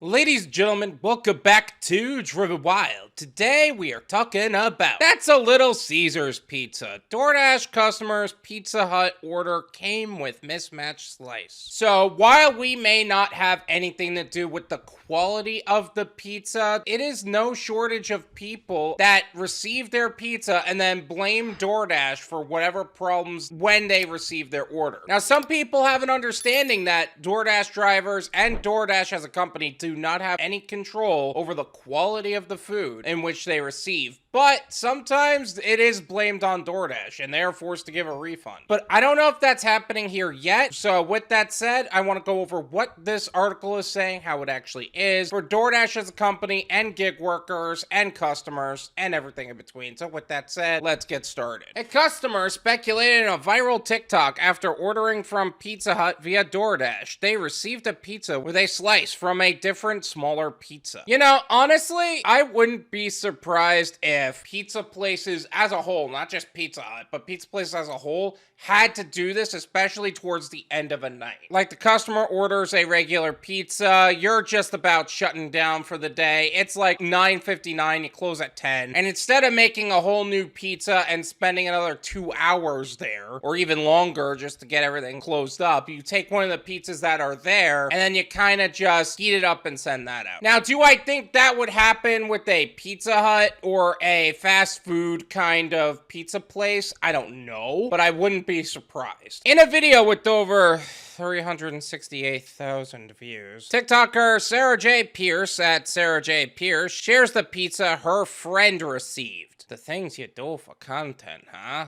Ladies and gentlemen, welcome back to Driven Wild. Today we are talking about That's a Little Caesars Pizza. Doordash customers' Pizza Hut order came with mismatched slice. So while we may not have anything to do with the quality of the pizza, it is no shortage of people that receive their pizza and then blame DoorDash for whatever problems when they receive their order. Now, some people have an understanding that DoorDash drivers and DoorDash as a company do not have any control over the quality of the food in which they receive, but sometimes it is blamed on DoorDash and they are forced to give a refund. But I don't know if that's happening here yet. So with that said, I want to go over what this article is saying, how it actually is for DoorDash as a company and gig workers and customers and everything in between. So with that said, let's get started. A customer speculated in a viral TikTok after ordering from Pizza Hut via DoorDash. They received a pizza with a slice from a different smaller pizza. You know, honestly, I wouldn't be surprised if pizza places as a whole, not just Pizza Hut, but pizza places as a whole, had to do this, especially towards the end of a night. Like the customer orders a regular pizza, you're just about shutting down for the day. It's like 9:59, you close at 10. And instead of making a whole new pizza and spending another 2 hours there, or even longer just to get everything closed up, you take one of the pizzas that are there, and then you kind of just heat it up and send that out. Now, do I think that would happen with a Pizza Hut or a fast food kind of pizza place? I don't know, but I wouldn't be surprised. In a video with over 368,000 views, TikToker Sarahjaypierce at Sarahjaypierce shares the pizza her friend received. The things you do for content, huh?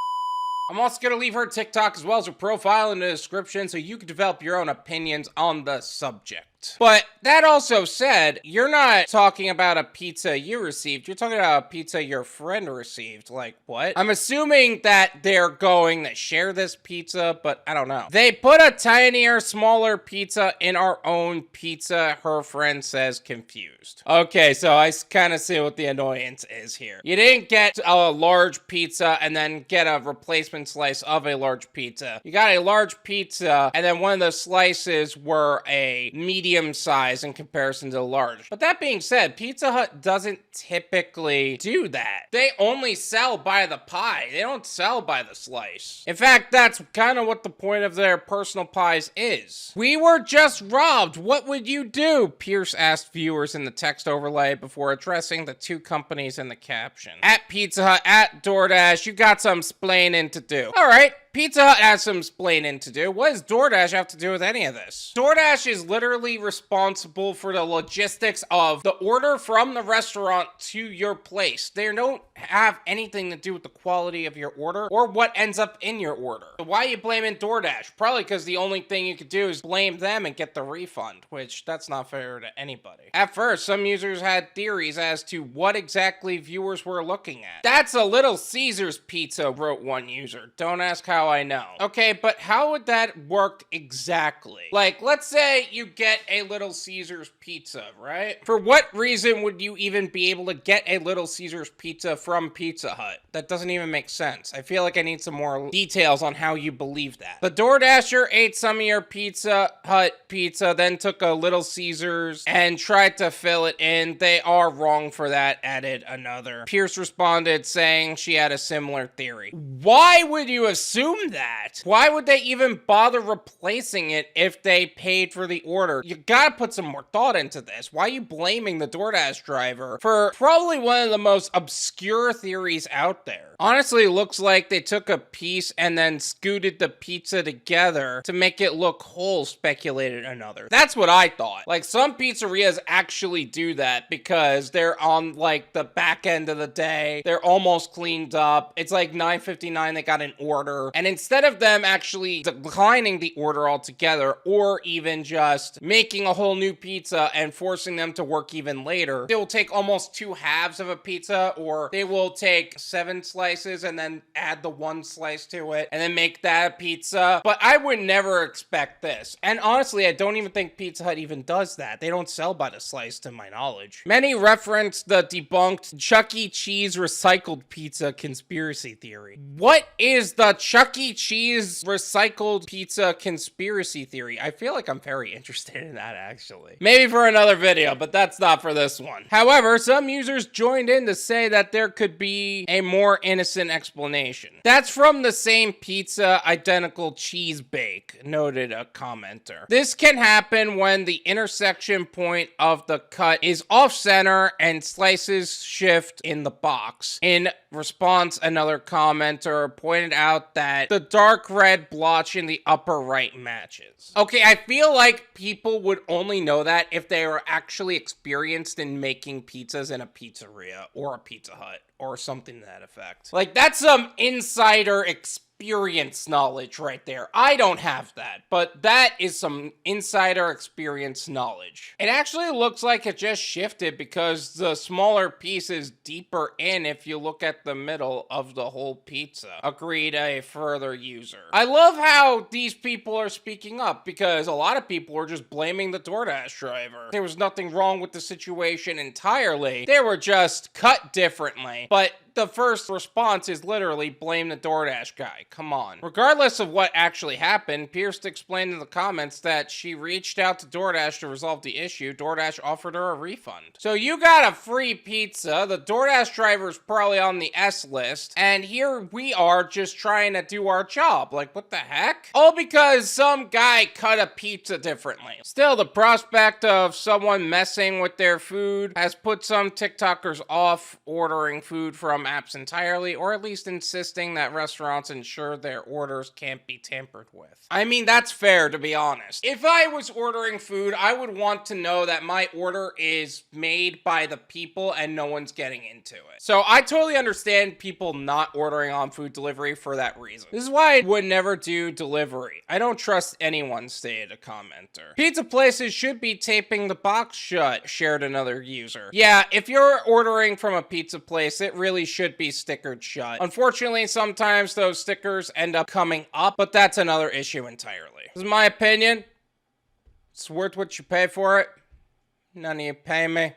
I'm also going to leave her TikTok as well as her profile in the description so you can develop your own opinions on the subject. But that also said, you're not talking about a pizza you received. You're talking about a pizza your friend received. Like, what? I'm assuming that they're going to share this pizza, but I don't know. They put a tinier, smaller pizza in our own pizza, her friend says, confused. Okay, so I kind of see what the annoyance is here. You didn't get a large pizza and then get a replacement slice of a large pizza. You got a large pizza and then one of the slices were a medium size in comparison to large. But that being said, Pizza Hut doesn't typically do that. They only sell by the pie. They don't sell by the slice. In fact, that's kind of what the point of their personal pies is. We were just robbed. What would you do? Pierce asked viewers in the text overlay before addressing the two companies in the caption. At Pizza Hut, at DoorDash, you got some splaining to do. All right. Pizza Hut has some splaining to do. What does DoorDash have to do with any of this? DoorDash is literally responsible for the logistics of the order from the restaurant to your place. They don't have anything to do with the quality of your order or what ends up in your order. So why are you blaming DoorDash? Probably because the only thing you could do is blame them and get the refund, which that's not fair to anybody. At first, some users had theories as to what exactly viewers were looking at. That's a Little Caesars pizza, wrote one user. Don't ask how I know. Okay, but how would that work exactly? Like, let's say you get a Little Caesars pizza, right? For what reason would you even be able to get a Little Caesars pizza from Pizza Hut? That doesn't even make sense. I feel like I need some more details on how you believe that. The DoorDasher ate some of your Pizza Hut pizza, then took a Little Caesars and tried to fill it in. They are wrong for that, added another. Pierce responded saying she had a similar theory. Why would you assume that? Why would they even bother replacing it if they paid for the order? You gotta put some more thought into this. Why are you blaming the DoorDash driver for probably one of the most obscure theories out there? Honestly, it looks like they took a piece and then scooted the pizza together to make it look whole, speculated another. That's what I thought. Like, some pizzerias actually do that because they're on like the back end of the day. They're almost cleaned up. It's like 9:59, they got an order. And instead of them actually declining the order altogether or even just making a whole new pizza and forcing them to work even later, they will take almost 2 halves of a pizza, or they will take 7 slices and then add the 1 slice to it and then make that a pizza. But I would never expect this. And honestly, I don't even think Pizza Hut even does that. They don't sell by the slice to my knowledge. Many reference the debunked Chuck E. Cheese recycled pizza conspiracy theory. What is the Chuck Chuck E. Cheese recycled pizza conspiracy theory. I feel like I'm very interested in that, actually. Maybe for another video, but that's not for this one. However, some users joined in to say that there could be a more innocent explanation. That's from the same pizza, identical cheese bake, noted a commenter. This can happen when the intersection point of the cut is off-center and slices shift in the box. In response, another commenter pointed out that the dark red blotch in the upper right matches. Okay, I feel like people would only know that if they were actually experienced in making pizzas in a pizzeria or a Pizza Hut or something to that effect. Like, that's some insider experience knowledge right there. I don't have that, but that is some insider experience knowledge. It actually looks like it just shifted because the smaller piece is deeper in if you look at the middle of the whole pizza, agreed a further user. I love how these people are speaking up because a lot of people are just blaming the Doordash driver. There was nothing wrong with the situation entirely. They were just cut differently. But the first response is literally blame the Doordash guy. Come on. Regardless of what actually happened, Pierce explained in the comments that she reached out to Doordash to resolve the issue. Doordash offered her a refund. So you got a free pizza. The Doordash driver's probably on the S list. And here we are just trying to do our job. Like, what the heck? All because some guy cut a pizza differently. Still, the prospect of someone messing with their food has put some TikTokers off ordering food from apps entirely, or at least insisting that restaurants ensure their orders can't be tampered with. I mean, that's fair, to be honest. If I was ordering food, I would want to know that my order is made by the people and no one's getting into it. So I totally understand people not ordering on food delivery for that reason. This is why I would never do delivery. I don't trust anyone, stated a commenter. Pizza places should be taping the box shut, shared another user. Yeah, if you're ordering from a pizza place, it really should be stickered shut. Unfortunately, sometimes those stickers end up coming up, but that's another issue entirely. This is my opinion. It's worth what you pay for it. None of you pay me.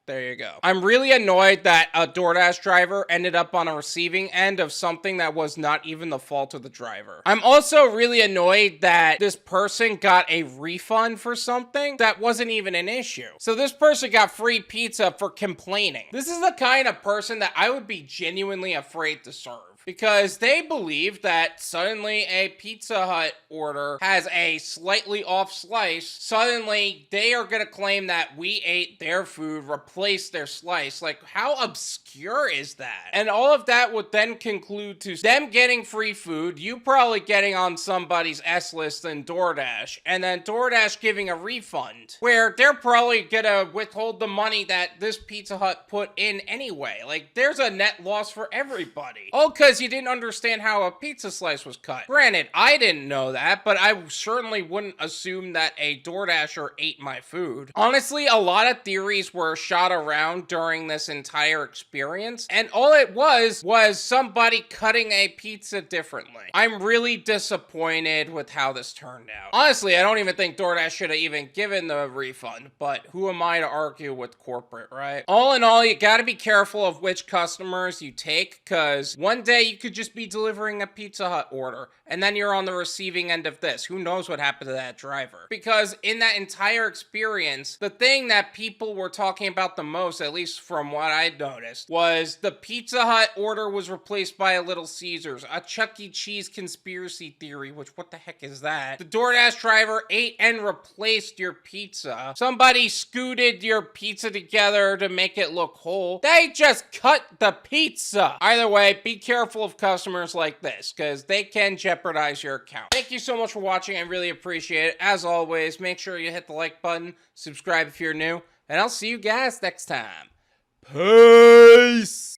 There you go. I'm really annoyed that a Doordash driver ended up on a receiving end of something that was not even the fault of the driver. I'm also really annoyed that this person got a refund for something that wasn't even an issue. So this person got free pizza for complaining. This is the kind of person that I would be genuinely afraid to serve. Because they believe that suddenly a Pizza Hut order has a slightly off slice. Suddenly, they are going to claim that we ate their food, replaced their slice. Like, how obscure is that? And all of that would then conclude to them getting free food, you probably getting on somebody's S list in Doordash, and then Doordash giving a refund, where they're probably going to withhold the money that this Pizza Hut put in anyway. Like, there's a net loss for everybody. All because you didn't understand how a pizza slice was cut. Granted, I didn't know that, but I certainly wouldn't assume that a DoorDasher ate my food. Honestly, a lot of theories were shot around during this entire experience, and all it was somebody cutting a pizza differently. I'm really disappointed with how this turned out. Honestly, I don't even think DoorDash should have even given the refund, but who am I to argue with corporate, right? All in all, you gotta be careful of which customers you take, because one day you could just be delivering a Pizza Hut order, and then you're on the receiving end of this. Who knows what happened to that driver? Because in that entire experience, the thing that people were talking about the most, at least from what I noticed, was the Pizza Hut order was replaced by a Little Caesars, a Chuck E. Cheese conspiracy theory, which what the heck is that? The Doordash driver ate and replaced your pizza. Somebody scooted your pizza together to make it look whole. They just cut the pizza. Either way, be careful of customers like this, because they can jeopardize your account. Thank you so much for watching. I really appreciate it. As always, make sure you hit the like button, subscribe if you're new, and I'll see you guys next time. Peace!